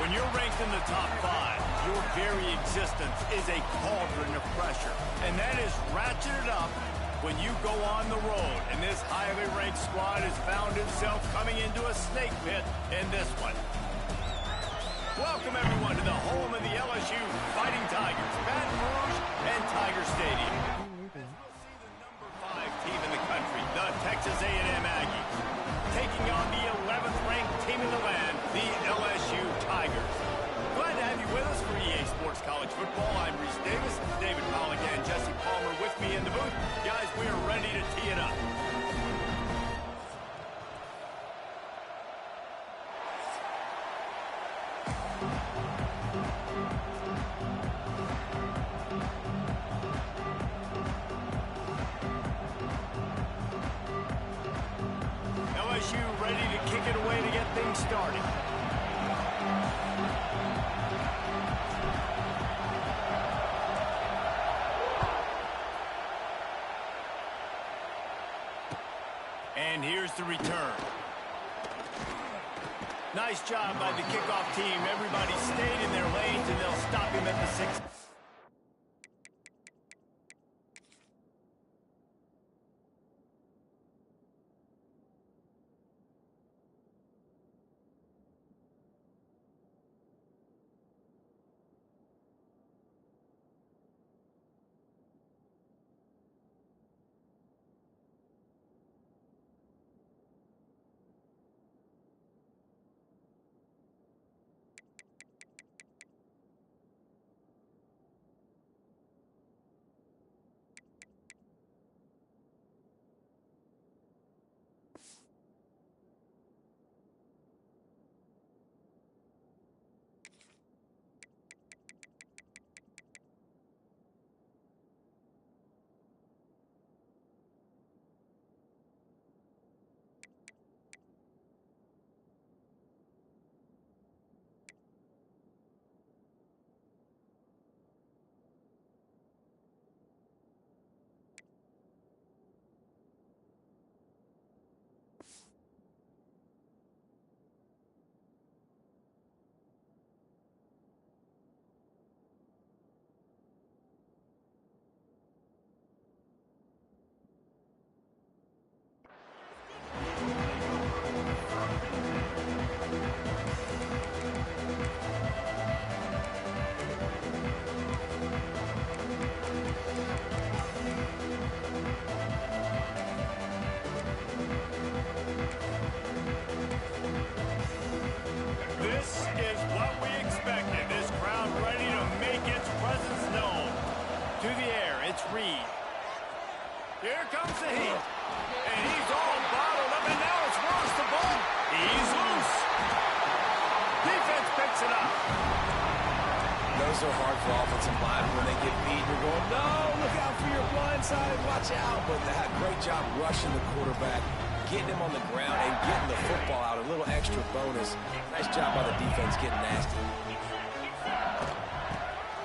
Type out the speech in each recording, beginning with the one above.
When you're ranked in the top 5, your very existence is a cauldron of pressure. And that is ratcheted up when you go on the road. And this highly ranked squad has found itself coming into a snake pit in this one. Welcome, everyone, to the home of the LSU Fighting Tigers, Baton Rouge and Tiger Stadium. As we'll see the number 5 team in the country, the Texas A&M Aggies, taking on the 11th ranked team in the land, the LSU Tigers. Glad to have you with us for EA Sports College Football. I'm Reese Davis, David Pollock and Jesse Palmer with me in the booth. Guys, we are ready to tee it up. LSU ready to kick it away to get things started. And here's the return. Nice job by the kickoff team. Everybody stayed in their lanes, and they'll stop him at the 6. This is what we expected. This crowd ready to make its presence known. To the air, it's Reed. Here comes the heat. And he's all bottled up, and now it's worse. The ball. He's loose. Defense picks it up. Those are hard for offensive linemen when they get beat. You're going, no, look out for your blind side. Watch out. But they had a great job rushing the quarterback, getting him on the ground, and getting the football out. A little extra bonus. Nice job by the defense getting nasty.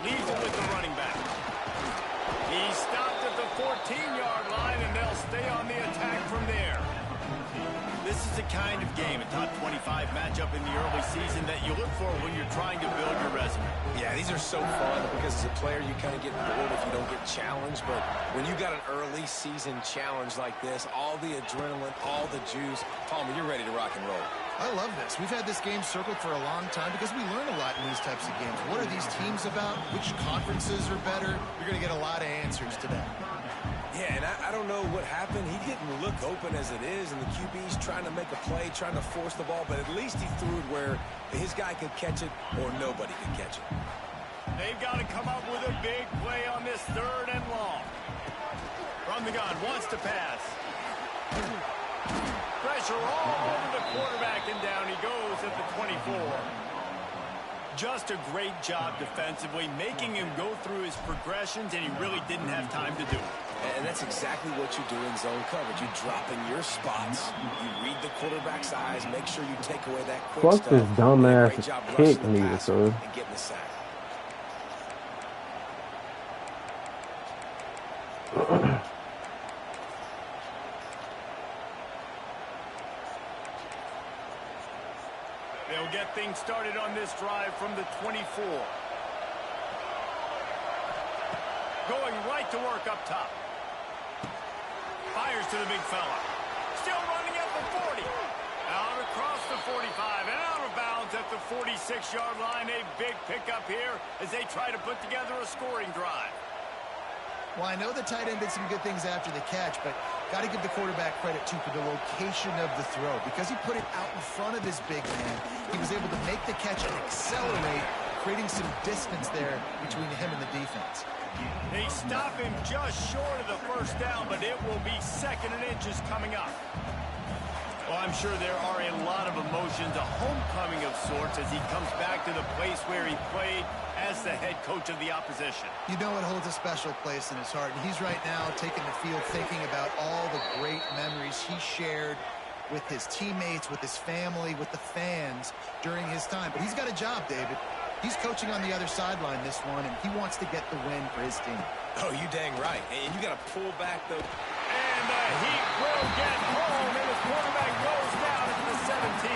Leaves it with the running back. He stopped at the 14-yard line, and they'll stay on the attack from there. This is the kind of game, a top 25 matchup in the early season, that you look for when you're trying to build your resume. Yeah, these are so fun because as a player, you kind of get bored if you don't get challenged. But when you got an early season challenge like this, all the adrenaline, all the juice, Palmer, you're ready to rock and roll. I love this. We've had this game circled for a long time because we learn a lot in these types of games. What are these teams about? Which conferences are better? You're going to get a lot of answers to that. Yeah, and I don't know what happened. He didn't look open as it is, and the QB's trying to make a play, trying to force the ball, but at least he threw it where his guy could catch it or nobody could catch it. They've got to come up with a big play on this 3rd and long. From the gun, wants to pass. Pressure all over the quarterback, and down he goes at the 24. Just a great job defensively, making him go through his progressions, and he really didn't have time to do it. And that's exactly what you do in zone coverage. You drop in your spots, you read the quarterback's eyes, make sure you take away that quick Fuck stuff. this dumbass kick the me, passer so. and getting the sack. They'll get things started on this drive from the 24. Going right to work up top. Fires to the big fella. Still running at the 40. Out across the 45 and out of bounds at the 46-yard line. A big pickup here as they try to put together a scoring drive. Well, I know the tight end did some good things after the catch, but got to give the quarterback credit, too, for the location of the throw. Because he put it out in front of his big man, he was able to make the catch and accelerate, creating some distance there between him and the defense. They stop him just short of the first down, but it will be 2nd and inches coming up. Well, I'm sure there are a lot of emotions, a homecoming of sorts, as he comes back to the place where he played as the head coach of the opposition. You know it holds a special place in his heart, and he's right now taking the field thinking about all the great memories he shared with his teammates, with his family, with the fans during his time. But he's got a job, David. He's coaching on the other sideline this one, and he wants to get the win for his team. Oh, you dang right. And you got to pull back the... And the Heat will get home, and the quarterback goes down at the 17.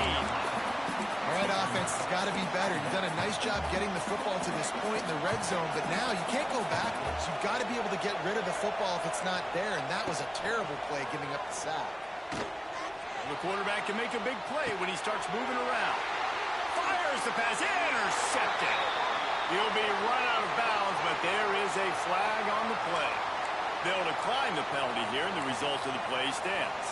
All right, offense has got to be better. You've done a nice job getting the football to this point in the red zone, but now you can't go backwards. You've got to be able to get rid of the football if it's not there, and that was a terrible play giving up the sack. Well, the quarterback can make a big play when he starts moving around. Fires the pass, intercepted. He'll be run out of bounds, but there is a flag on the play. They'll decline the penalty here, and the result of the play stands.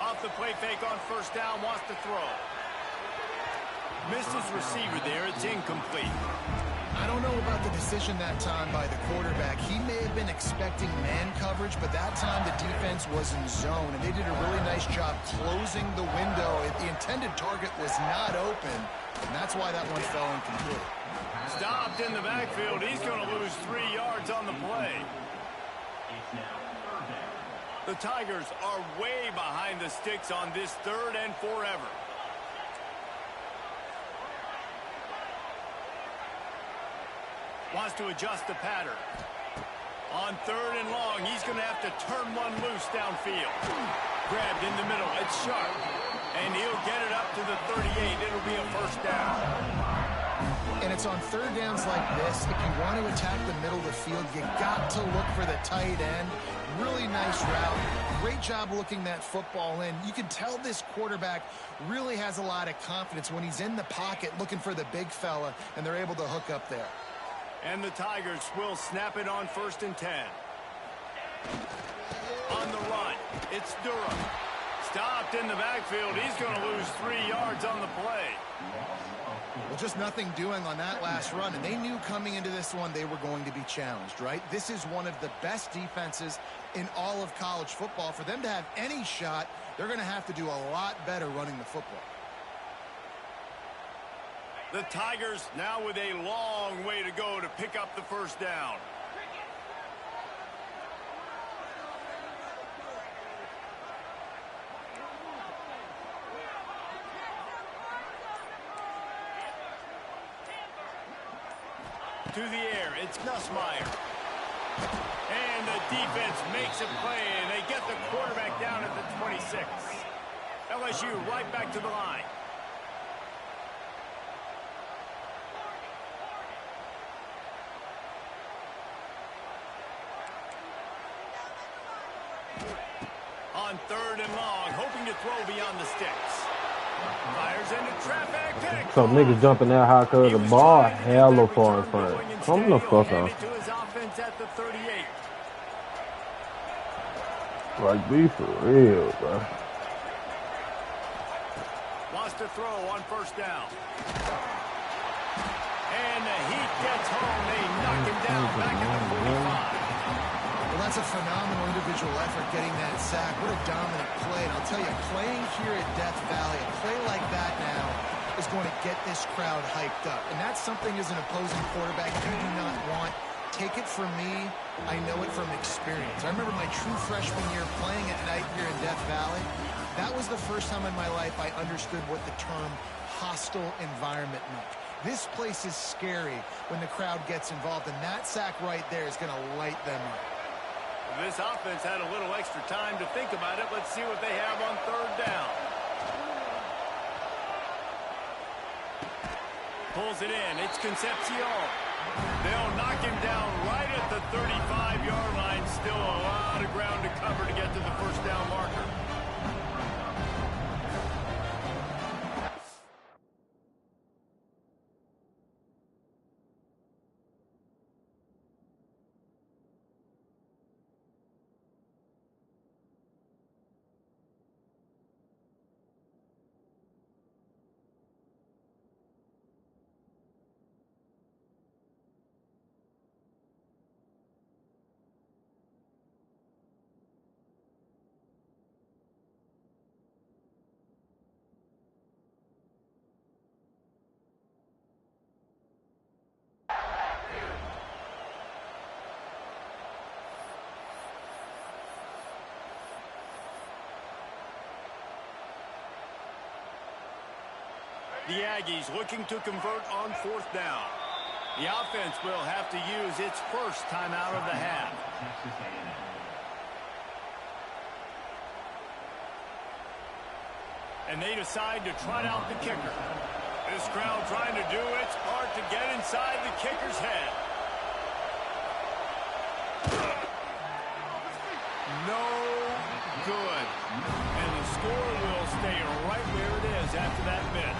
Off the play fake on first down, wants to throw. Missed his receiver there, it's incomplete. I don't know about the decision that time by the quarterback. He may have been expecting man coverage, but that time the defense was in zone, and they did a really nice job closing the window. The intended target was not open, and that's why that one fell incomplete. Stopped in the backfield. He's going to lose 3 yards on the play. The Tigers are way behind the sticks on this 3rd and forever. Wants to adjust the pattern. On 3rd and long, he's going to have to turn one loose downfield. Grabbed in the middle. It's sharp. And he'll get it up to the 38. It'll be a first down. And it's on 3rd downs like this. If you want to attack the middle of the field, you got to look for the tight end. Really nice route. Great job looking that football in. You can tell this quarterback really has a lot of confidence when he's in the pocket looking for the big fella, and they're able to hook up there. And the Tigers will snap it on 1st and 10. On the run, it's Durham. Stopped in the backfield. He's going to lose 3 yards on the play. Well, just nothing doing on that last run, and they knew coming into this one they were going to be challenged, right? This is one of the best defenses in all of college football. For them to have any shot, they're going to have to do a lot better running the football. The Tigers now with a long way to go to pick up the first down. To the air, it's Nussmeier. And the defense makes a play, and they get the quarterback down at the 26. LSU right back to the line. On 3rd and long, hoping to throw beyond the sticks. Fires into traffic. Pick. Some niggas jumping that high because the ball hella far in front. Come the fuck off. To his offense at the 38. Like, be for real, bro. Wants to throw on first down. And the Heat gets home. They knock him down back at the 45. Well, that's a phenomenal individual effort getting that sack. What a dominant play. And I'll tell you, playing here at Death Valley, a play like that now is going to get this crowd hyped up. And that's something as an opposing quarterback you do not want. Take it from me. I know it from experience. I remember my true freshman year playing at night here in Death Valley. That was the first time in my life I understood what the term hostile environment meant. This place is scary when the crowd gets involved, and that sack right there is going to light them up. This offense had a little extra time to think about it. Let's see what they have on third down. Pulls it in. It's Concepcion. They'll knock him down right at the 35-yard line. Still a lot of ground to cover to get to the first down marker. The Aggies looking to convert on fourth down. The offense will have to use its first timeout of the half. TEXAS A&M. And they decide to trot out the kicker. This crowd trying to do its part to get inside the kicker's head. No good. And the score will stay right where it is after that miss.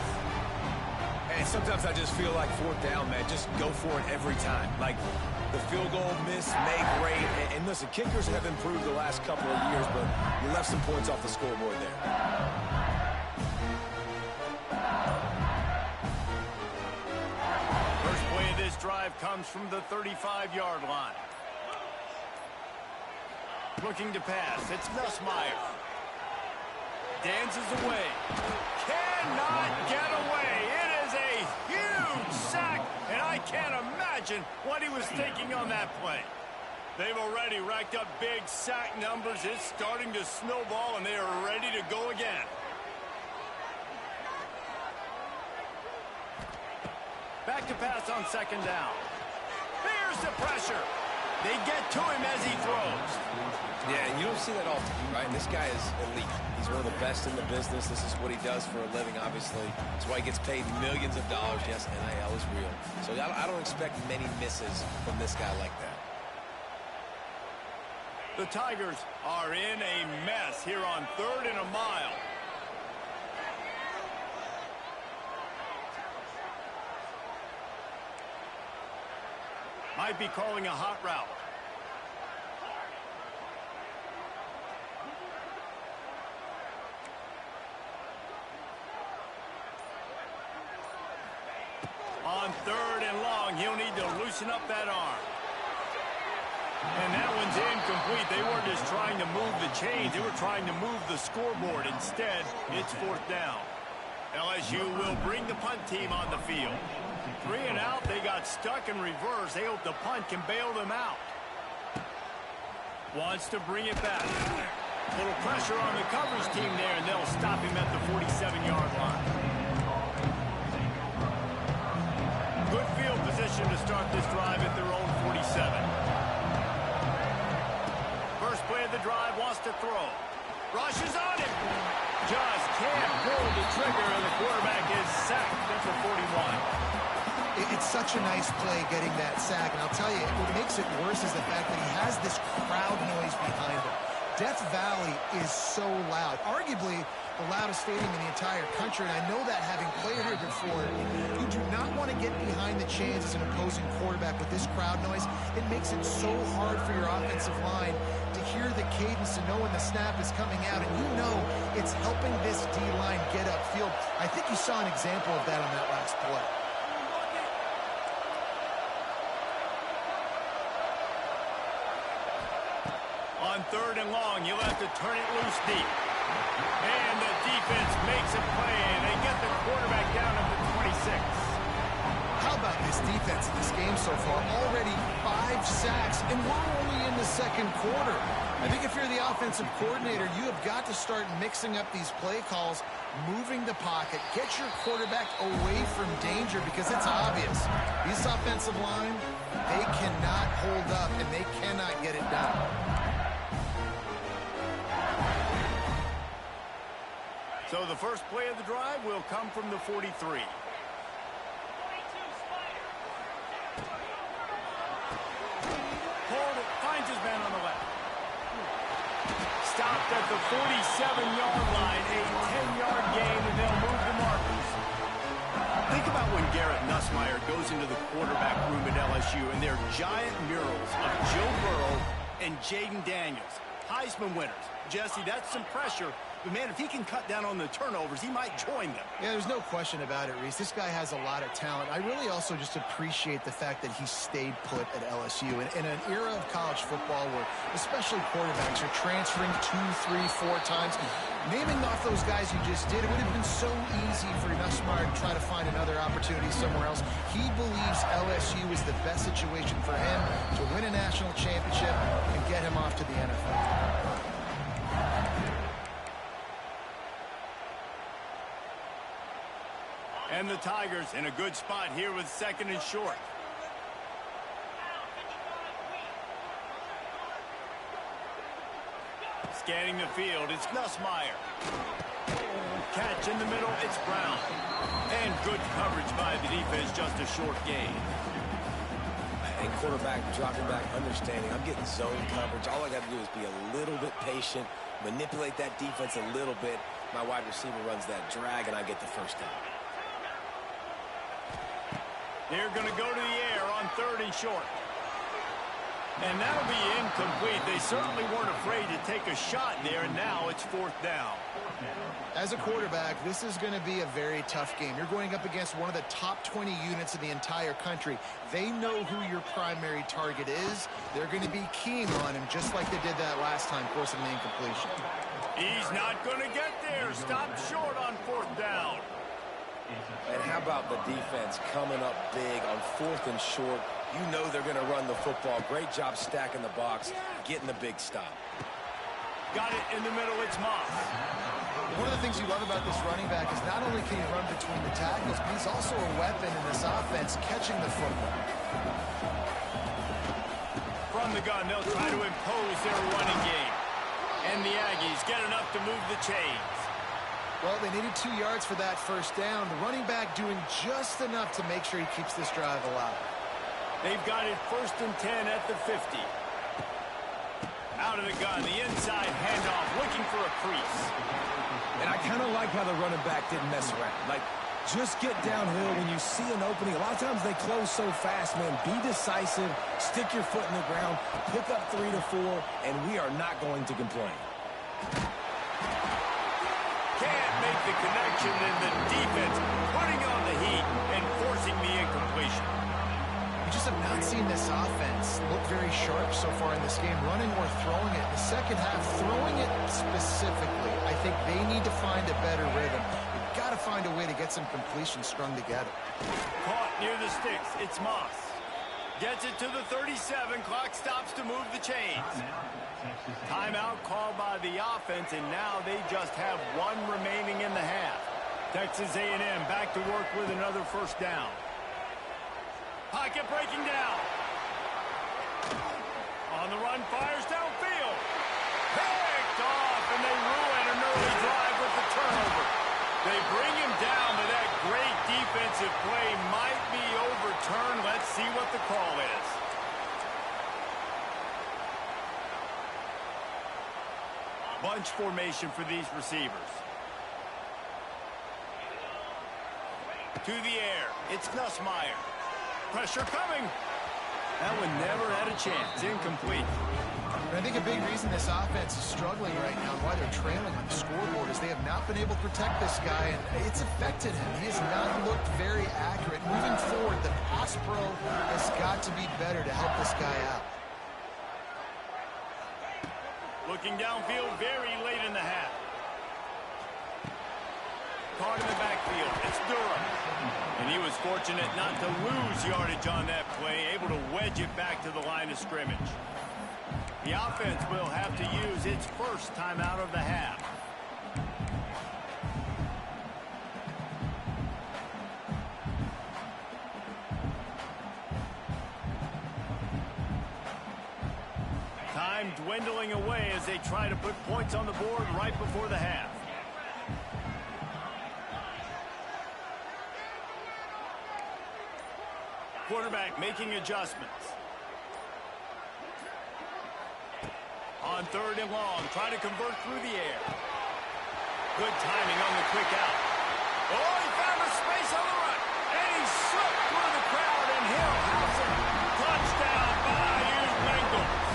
And sometimes I just feel like fourth down, man, just go for it every time. Like the field goal miss, make great. And listen, kickers have improved the last couple of years, but you left some points off the scoreboard there. First play of this drive comes from the 35-yard line. Looking to pass. It's Nussmeier. Dances away. Cannot get away. It is a huge sack, and I can't imagine what he was thinking on that play. They've already racked up big sack numbers. It's starting to snowball, and they are ready to go again. Back to pass on second down. Here's the pressure. They get to him as he throws. Yeah, and you don't see that often, right? This guy is elite. He's one of the best in the business. This is what he does for a living, obviously. That's why he gets paid millions of dollars. Yes, NIL is real. So I don't expect many misses from this guy like that. The Tigers are in a mess here on 3rd and a mile. Might be calling a hot route. On 3rd and long, he'll need to loosen up that arm. And that one's incomplete. They weren't just trying to move the chains. They were trying to move the scoreboard. Instead, it's 4th down. LSU will bring the punt team on the field. 3 and out, they got stuck in reverse. They hope the punt can bail them out. Wants to bring it back. A little pressure on the coverage team there, and they'll stop him at the 47-yard line. Good field position to start this drive at their own 47. First play of the drive, wants to throw. Rushes on him. Just can't pull the trigger, and the quarterback is sacked at the 41. It's such a nice play getting that sack, and I'll tell you, what makes it worse is the fact that he has this crowd noise behind him. Death Valley is so loud, arguably the loudest stadium in the entire country, and I know that having played here before. You do not want to get behind the chains as an opposing quarterback with this crowd noise. It makes it so hard for your offensive line to hear the cadence, to know when the snap is coming out, and you know it's helping this D-line get upfield. I think you saw an example of that on that last play. On 3rd and long, you'll have to turn it loose deep. And the defense makes a play, and they get the quarterback down at the 26. How about this defense in this game so far? Already 5 sacks, and we're only in the second quarter. I think if you're the offensive coordinator, you have got to start mixing up these play calls moving the pocket, get your quarterback away from danger because it's obvious. This offensive line, they cannot hold up and they cannot get it done. So the first play of the drive will come from the 43. Finds his man on the left. Stopped at the 47-yard line, a 10-yard gain, and they'll move the markers. Think about when Garrett Nussmeier goes into the quarterback room at LSU, and there are giant murals of Joe Burrow and Jaden Daniels, Heisman winners. Jesse, that's some pressure. But, man, if he can cut down on the turnovers, he might join them. Yeah, there's no question about it, Reese. This guy has a lot of talent. I really also just appreciate the fact that he stayed put at LSU. In an era of college football where especially quarterbacks are transferring 2, 3, 4 times, naming off those guys you just did, it would have been so easy for Nussmeier to try to find another opportunity somewhere else. He believes LSU is the best situation for him to win a national championship and get him off to the NFL. And the Tigers in a good spot here with 2nd and short. Scanning the field, it's Nussmeier. Catch in the middle, it's Brown. And good coverage by the defense, just a short gain. And quarterback dropping back, understanding I'm getting zone coverage. All I got to do is be a little bit patient, manipulate that defense a little bit. My wide receiver runs that drag, and I get the first down. They're going to go to the air on 3rd and short. And that'll be incomplete. They certainly weren't afraid to take a shot there, and now it's 4th down. As a quarterback, this is going to be a very tough game. You're going up against one of the top 20 units in the entire country. They know who your primary target is. They're going to be keen on him, just like they did that last time, forcing the incompletion. He's not going to get there. Stopped short on 4th down. And how about the defense coming up big on 4th and short? You know they're going to run the football. Great job stacking the box, getting the big stop. Got it in the middle, it's Moss. One of the things you love about this running back is not only can he run between the tackles, but he's also a weapon in this offense, catching the football. From the gun, they'll try to impose their running game. And the Aggies get enough to move the chains. Well, they needed 2 yards for that first down. The running back doing just enough to make sure he keeps this drive alive. They've got it 1st and 10 at the 50. Out of the gun, the inside handoff, looking for a crease. And I kind of like how the running back didn't mess around. Like, just get downhill when you see an opening. A lot of times they close so fast, man. Be decisive, stick your foot in the ground, pick up 3 to 4, and we are not going to complain. Can't make the connection, and the defense putting on the heat and forcing the incompletion. We just have not seen this offense look very sharp so far in this game, running or throwing it. The second half, throwing it specifically, I think they need to find a better rhythm. We've got to find a way to get some completions strung together. Caught near the sticks, it's Moss. Gets it to the 37, clock stops to move the chains. Timeout called by the offense, and now they just have 1 remaining in the half. Texas A&M back to work with another first down. Pocket breaking down. On the run, fires downfield. Picked off, and they ruin an early drive with the turnover. They bring him down, but that great defensive play might be overturned. Let's see what the call is. Bunch formation for these receivers. To the air, it's Nussmeier. Pressure coming. That one never had a chance. Incomplete. And I think a big reason this offense is struggling right now and why they're trailing on the scoreboard is they have not been able to protect this guy, and it's affected him. He has not looked very accurate. Moving forward, the pass pro has got to be better to help this guy out. Looking downfield very late in the half. Caught in the backfield. It's Durham. And he was fortunate not to lose yardage on that play, able to wedge it back to the line of scrimmage. The offense will have to use its first timeout of the half. time dwindling away as they try to put points on the board right before the half. Quarterback making adjustments. On 3rd and long, trying to convert through the air. Good timing on the quick out. Oh, he found a space on the right. And he slipped through the crowd, and he'll house it. Touchdown by Bengals.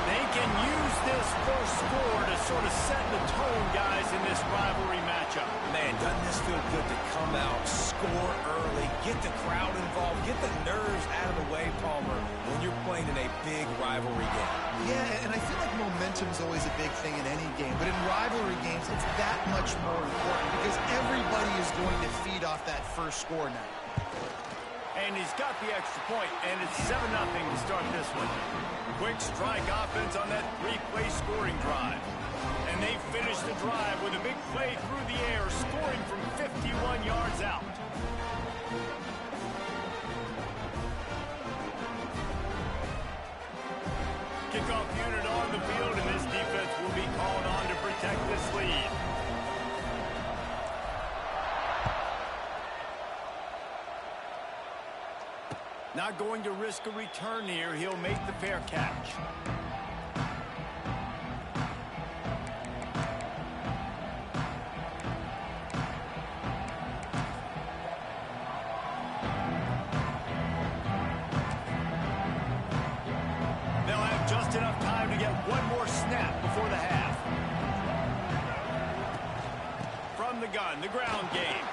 They can use this first score to sort of set the tone, guys, in this rivalry matchup. Man, doesn't this feel good to come out, score early, get the crowd involved, get the nerves out of the way, Palmer, when you're playing in a big rivalry game. Yeah, and I feel like momentum is always a big thing in any game, but in rivalry games, it's that much more important because everybody is going to feed off that first score now. And he's got the extra point, and it's 7-0 to start this one. Quick strike offense on that 3-play scoring drive. And they finish the drive with a big play through the air, scoring from 51 yards out. Kickoff unit on the field, and this defense will be called on to protect this lead. Not going to risk a return here. He'll make the fair catch. They'll have just enough time to get one more snap before the half. From the gun, the ground game.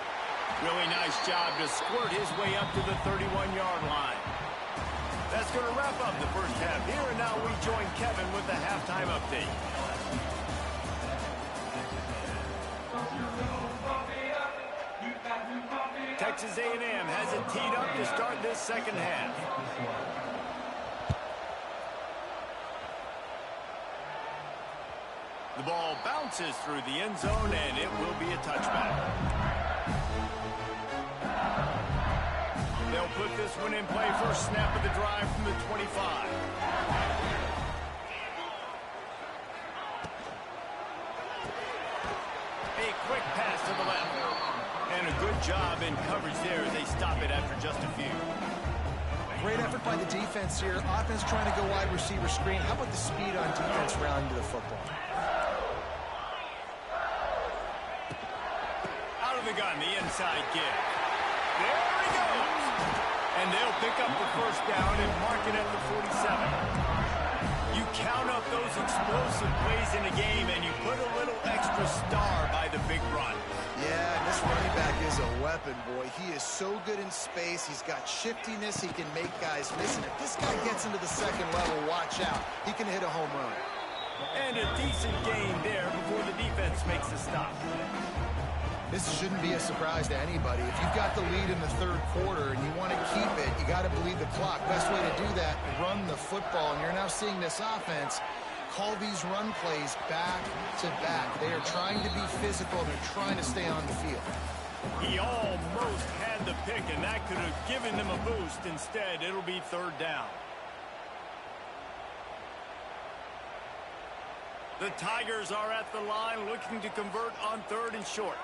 Really nice job to squirt his way up to the 31-yard line. That's going to wrap up the first half here, and now we join Kevin with the halftime update. Texas A&M has it teed up to start this second half. The ball bounces through the end zone, and it will be a touchback. They'll put this one in play. First snap of the drive from the 25. A quick pass to the left. And a good job in coverage there as they stop it after just a few. Great effort by the defense here. Offense trying to go wide receiver screen. How about the speed on defense rounding to the football? Out of the gun, the inside give. There he goes. And they'll pick up the first down and mark it at the 47. You count up those explosive plays in a game, and you put a little extra star by the big run. Yeah, and this running back is a weapon, boy. He is so good in space. He's got shiftiness. He can make guys miss. And if this guy gets into the second level, watch out. He can hit a home run. And a decent gain there before the defense makes the stop. This shouldn't be a surprise to anybody. If you've got the lead in the third quarter and you want to keep it, you got to bleed the clock. Best way to do that, run the football. And you're now seeing this offense call these run plays back to back. They are trying to be physical. They're trying to stay on the field. He almost had the pick, and that could have given them a boost. Instead, it'll be third down. The Tigers are at the line looking to convert on 3rd and short.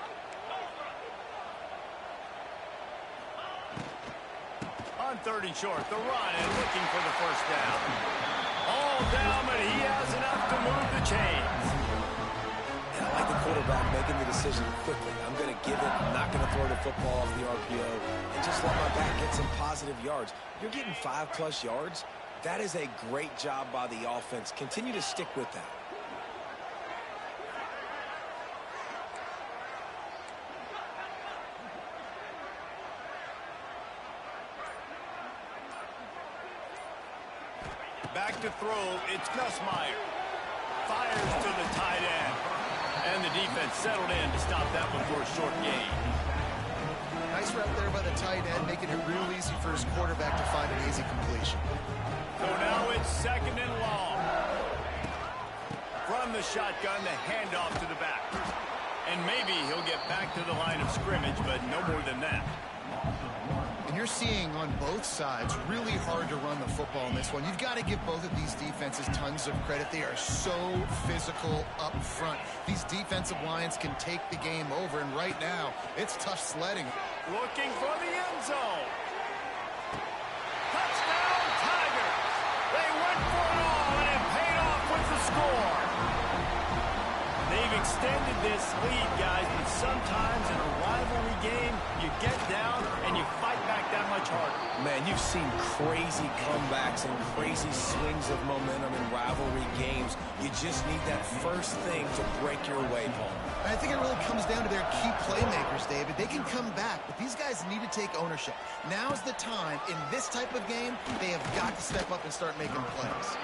On 3rd and short, the run and looking for the first down. All down, but he has enough to move the chains. And I like the quarterback making the decision quickly. I'm going to give it. I'm not going to throw the football off the RPO and just let my back get some positive yards. You're getting 5+ yards. That is a great job by the offense. Continue to stick with that. Back to throw, it's Nussmeier. Fires to the tight end. And the defense settled in to stop that one for a short gain. Nice route there by the tight end, making it real easy for his quarterback to find an easy completion. So now it's 2nd and long. From the shotgun, the handoff to the back. And maybe he'll get back back to the line of scrimmage, but no more than that. And you're seeing on both sides really hard to run the football in this one. You've got to give both of these defenses tons of credit. They are so physical up front. These defensive lines can take the game over, and right now, it's tough sledding. Looking for the end zone. Touchdown, Tigers! They went for it all, and it paid off with the score. They've extended this lead, guys, but sometimes in a rivalry game, you get down and you fight back that much harder. Man, you've seen crazy comebacks and crazy swings of momentum in rivalry games. You just need that first thing to break your way, Paul. I think it really comes down to their key playmakers, David. They can come back, but these guys need to take ownership. Now's the time. In this type of game, they have got to step up and start making plays.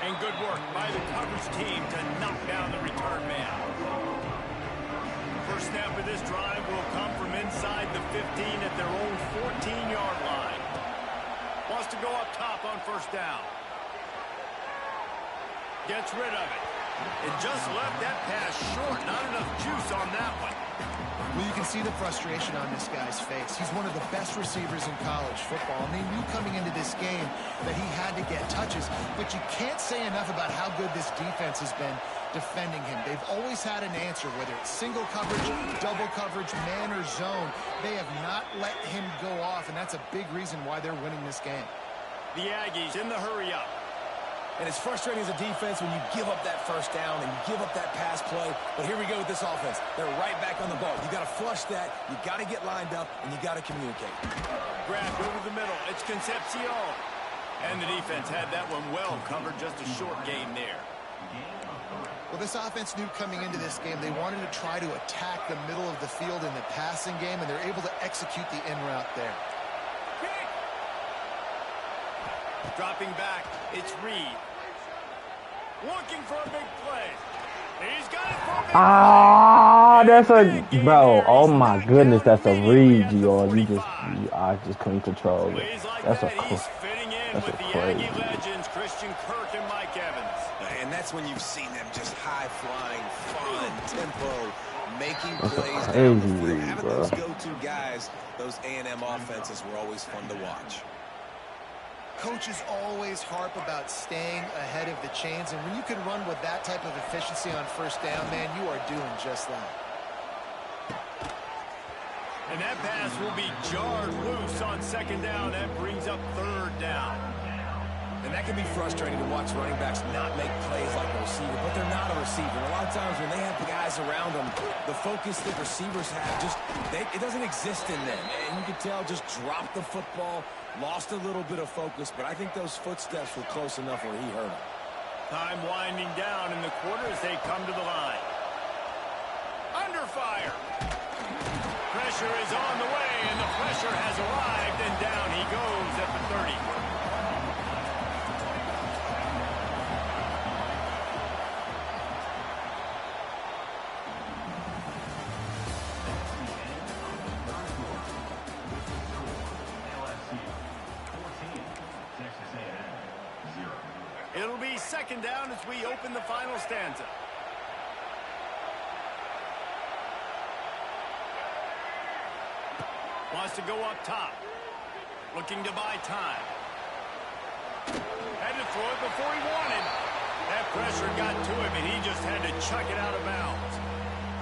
And good work by the coverage team to knock down the return man. First snap of this drive will come from inside the 15 at their own 14-yard line. Wants to go up top on first down. Gets rid of it. It just left that pass short. Not enough juice on that one. Well, you can see the frustration on this guy's face. He's one of the best receivers in college football, and they knew coming into this game that he had to get touches, but you can't say enough about how good this defense has been defending him. They've always had an answer, whether it's single coverage, double coverage, man or zone. They have not let him go off, and that's a big reason why they're winning this game. The Aggies in the hurry-up. And it's frustrating as a defense when you give up that first down and you give up that pass play. But here we go with this offense. They're right back on the ball. You got to flush that. You got to get lined up, and you got to communicate. Grabbed over the middle. It's Concepcion. And the defense had that one well covered. Just a short gain there. Well, this offense knew coming into this game they wanted to try to attack the middle of the field in the passing game, and they're able to execute the in route there. Dropping back, it's Reed. Looking for a big play. He's got it for a big Ah, that's a bro. Oh my goodness, that's a read, y'all. I just couldn't control it. That's a crazy. Aggie legends, Christian Kirk and Mike Evans. And that's when you've seen them just high-flying, fun, tempo, making plays. Having those go-to guys, those A&M offenses were always fun to watch. Coaches always harp about staying ahead of the chains, and when you can run with that type of efficiency on first down, man, you are doing just that. And that pass will be jarred loose on second down. That brings up third down. And that can be frustrating to watch running backs not make plays like a receiver, but they're not a receiver. And a lot of times when they have the guys around them, the focus that receivers have, it doesn't exist in them. And you can tell just dropped the football, lost a little bit of focus, but I think those footsteps were close enough where he heard them. Time winding down in the quarter as they come to the line. Under fire. Pressure is on the way, and the pressure has arrived, and down he goes at the 30. It'll be second down as we open the final stanza. Wants to go up top. Looking to buy time. Had to throw it before he wanted. That pressure got to him, and he just had to chuck it out of bounds.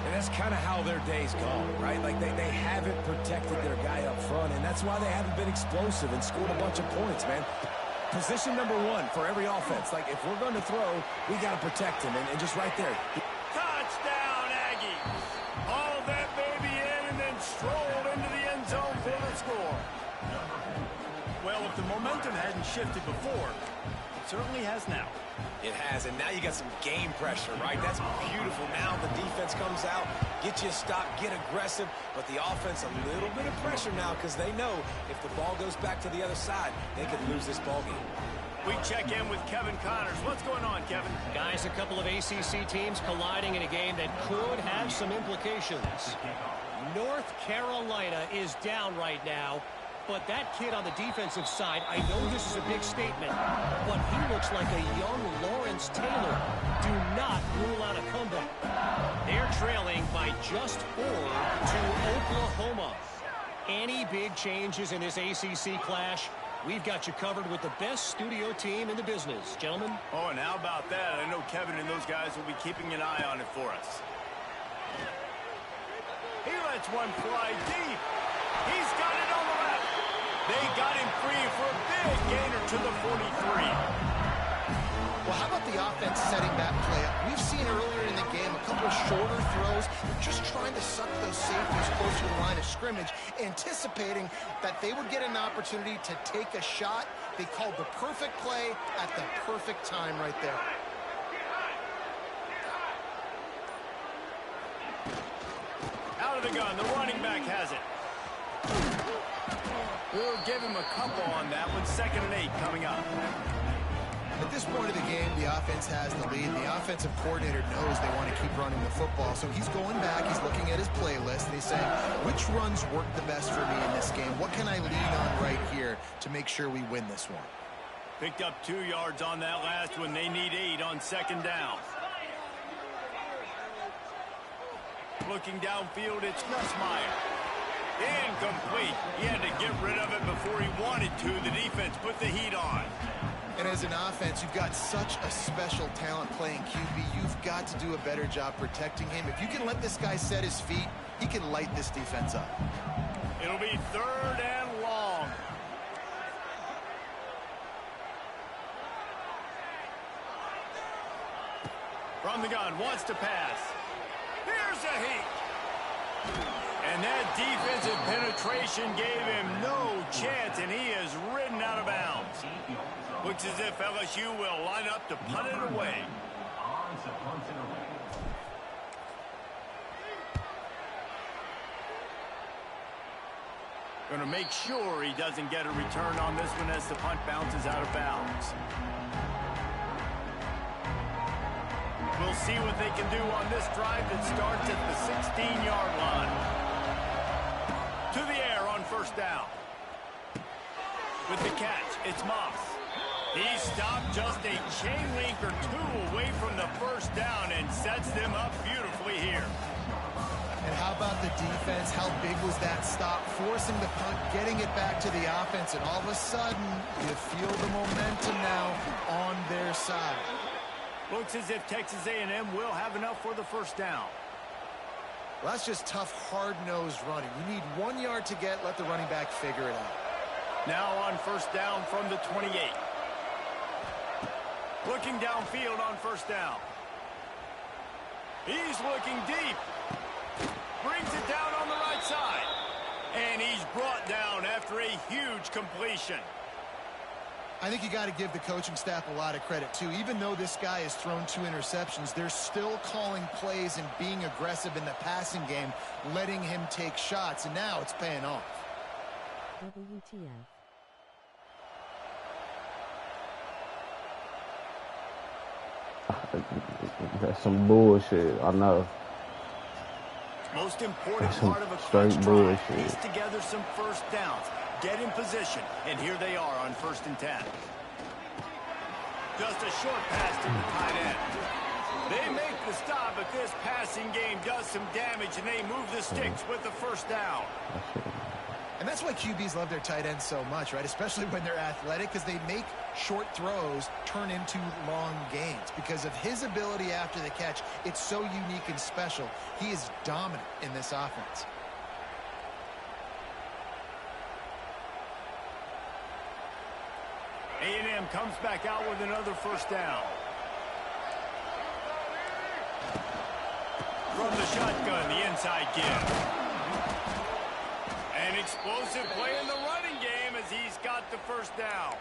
And that's kind of how their day's gone, right? Like they haven't protected their guy up front, and that's why they haven't been explosive and scored a bunch of points, man. Position number one for every offense. Like, if we're going to throw, we got to protect him. And just right there. Touchdown, Aggies. Hauled that baby in and then strolled into the end zone for the score. Well, if the momentum hadn't shifted before, it certainly has now. It has, and now you got some game pressure, right? That's beautiful. Now the defense comes out, get you a stop, get aggressive, but the offense a little bit of pressure now because they know if the ball goes back to the other side, they could lose this ball game. We check in with Kevin Connors. What's going on, Kevin? Guys, a couple of ACC teams colliding in a game that could have some implications. North Carolina is down right now. But that kid on the defensive side, I know this is a big statement, but he looks like a young Lawrence Taylor. Do not rule out a comeback. They're trailing by just 4 to Oklahoma. Any big changes in this ACC clash? We've got you covered with the best studio team in the business, gentlemen. Oh, and how about that? I know Kevin and those guys will be keeping an eye on it for us. He lets one fly deep. He's got it on the left. They got him free for a big gainer to the 43. Well, how about the offense setting that play up? We've seen earlier in the game a couple of shorter throws. They're just trying to suck those safeties closer to the line of scrimmage, anticipating that they would get an opportunity to take a shot. They called the perfect play at the perfect time right there. Out of the gun, the running back has it. We'll give him a couple on that one. 2nd and 8 coming up. At this point of the game, the offense has the lead. The offensive coordinator knows they want to keep running the football, so he's going back, he's looking at his playlist, and he's saying, which runs work the best for me in this game? What can I lean on right here to make sure we win this one? Picked up 2 yards on that last one. They need 8 on 2nd down. Looking downfield, it's Nussmeier. Incomplete. He had to get rid of it before he wanted to. The defense put the heat on. And as an offense, you've got such a special talent playing QB. You've got to do a better job protecting him. If you can let this guy set his feet, he can light this defense up. It'll be 3rd and long. From the gun, wants to pass. Here's a heat. And that defensive penetration gave him no chance, and he is ridden out of bounds. Looks as if LSU will line up to punt it away. Going to make sure he doesn't get a return on this one as the punt bounces out of bounds. We'll see what they can do on this drive that starts at the 16-yard line. To the air on 1st down. With the catch, it's Moss. He stopped just a chain link or 2 away from the 1st down and sets them up beautifully here. And how about the defense? How big was that stop? Forcing the punt, getting it back to the offense, and all of a sudden, you feel the momentum now on their side. Looks as if Texas A&M will have enough for the 1st down. Well, that's just tough, hard-nosed running. You need 1 yard to get, let the running back figure it out. Now on 1st down from the 28. Looking downfield on 1st down. He's looking deep. Brings it down on the right side. And he's brought down after a huge completion. I think you got to give the coaching staff a lot of credit, too. Even though this guy has thrown 2 interceptions, they're still calling plays and being aggressive in the passing game, letting him take shots, and now it's paying off. WTF. That's some bullshit, I know. Most important That's part of a straight clutch drive, bullshit. piece together some 1st downs, get in position, and here they are on 1st and 10. Just a short pass to the tight end. They make the stop, but this passing game does some damage, and they move the sticks with the 1st down. And that's why QBs love their tight ends so much, right? Especially when they're athletic, because they make short throws turn into long gains. Because of his ability after the catch, it's so unique and special. He is dominant in this offense. A&M comes back out with another 1st down. From the shotgun, the inside give. An explosive play in the running game as he's got the 1st down.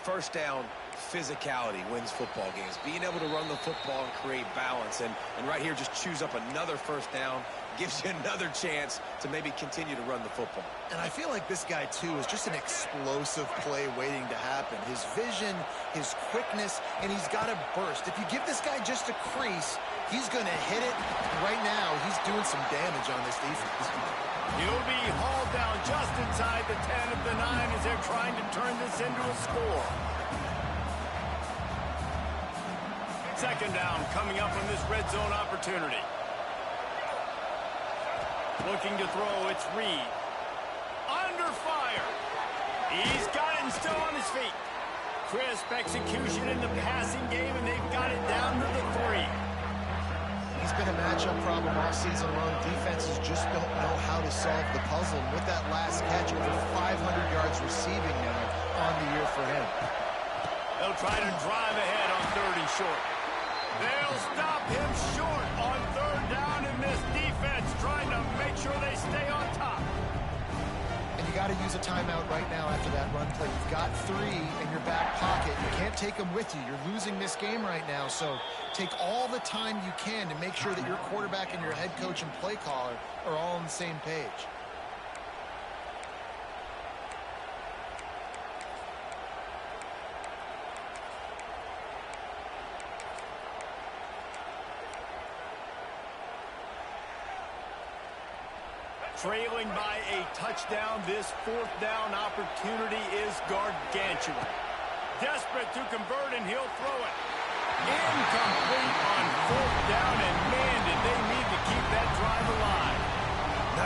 1st down, physicality wins football games. Being able to run the football and create balance. And right here, just choose up another 1st down. Gives you another chance to maybe continue to run the football. And I feel like this guy, too, is just an explosive play waiting to happen. His vision, his quickness, and he's got to burst. If you give this guy just a crease, he's going to hit it. Right now, he's doing some damage on this defense. He'll be hauled down just inside the 10 of the 9 as they're trying to turn this into a score. 2nd down coming up on this red zone opportunity. Looking to throw, it's Reed. Under fire. He's got it and still on his feet. Crisp execution in the passing game, and they've got it down to the 3. He's been a matchup problem all season long. Defenses just don't know how to solve the puzzle. And with that last catch, over 500 yards receiving now on the year for him. They'll try to drive ahead on 3rd and short. They'll stop him short on 3rd down, and this defense trying to make sure they stay on top. And you got to use a timeout right now after that run play. You've got 3 in your back pocket. You can't take them with you. You're losing this game right now, so take all the time you can to make sure that your quarterback and your head coach and play caller are all on the same page. Trailing by a touchdown, this 4th down opportunity is gargantuan. Desperate to convert, and he'll throw it. Incomplete on 4th down, and man, did they need to keep that drive alive.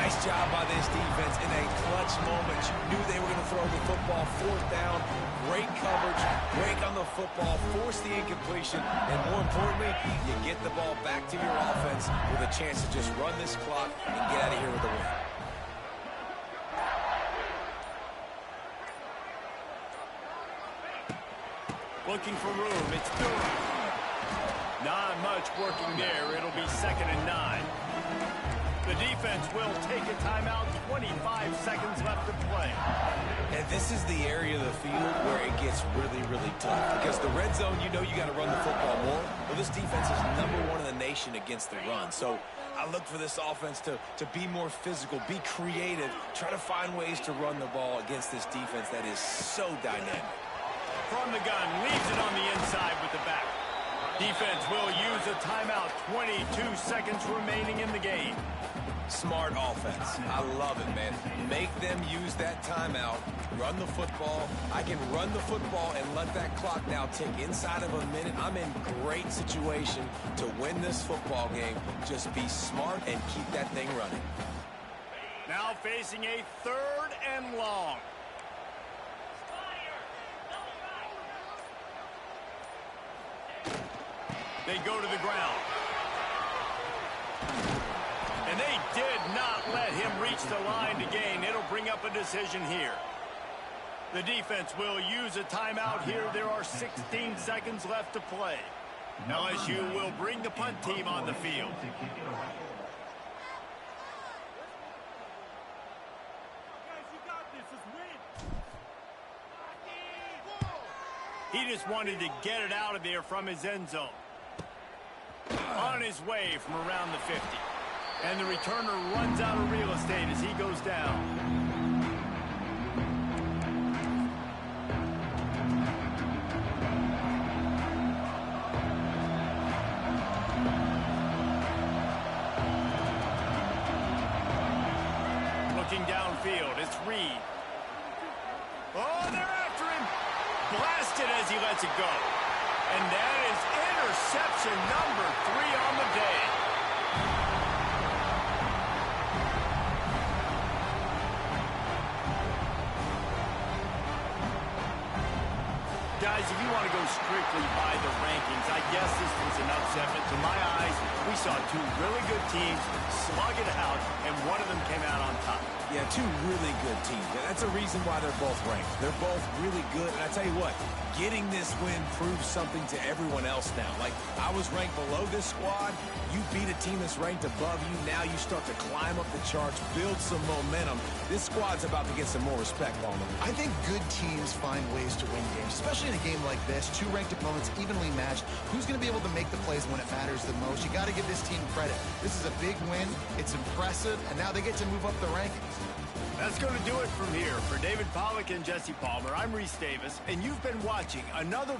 Nice job by this defense in a clutch moment. You knew they were going to throw the football. 4th down, great coverage, break on the football, force the incompletion, and more importantly, you get the ball back to your offense with a chance to just run this clock and get out of here with a win. Looking for room, it's Durham. Not much working there. It'll be 2nd and 9. The defense will take a timeout. 25 seconds left to play. And this is the area of the field where it gets really, really tough. Because the red zone, you know you got to run the football more. Well, this defense is #1 in the nation against the run. So I look for this offense to be more physical, be creative, try to find ways to run the ball against this defense that is so dynamic. From the gun, leaves it on the inside with the back. Defense will use a timeout. 22 seconds remaining in the game. Smart offense. I love it, man. Make them use that timeout. Run the football. I can run the football and let that clock now tick inside of a minute. I'm in great situation to win this football game. Just be smart and keep that thing running. Now facing a 3rd and long. They go to the ground. And they did not let him reach the line to gain. It'll bring up a decision here. The defense will use a timeout here. There are 16 seconds left to play. LSU will bring the punt team on the field. He just wanted to get it out of there from his end zone. On his way from around the 50. And the returner runs out of real estate as he goes down. Looking downfield, it's Reed. Oh, they're after him. Blasted as he lets it go. And that is interception number 3 on the day. Guys, if you want to go strictly by the rankings, I guess this was an upset. But to my eyes, we saw 2 really good teams slug it out, and one of them came out on top. Yeah, 2 really good teams. And that's a reason why they're both ranked. They're both really good. And I tell you what, getting this win proves something to everyone else now. Like, I was ranked below this squad. You beat a team that's ranked above you. Now you start to climb up the charts, build some momentum. This squad's about to get some more respect on them. I think good teams find ways to win games, especially in a game like this. 2 ranked opponents evenly matched. Who's going to be able to make the plays when it matters the most? You got to give this team credit. This is a big win. It's impressive, and now they get to move up the rankings. That's going to do it from here. For David Pollack and Jesse Palmer, I'm Reese Davis, and you've been watching another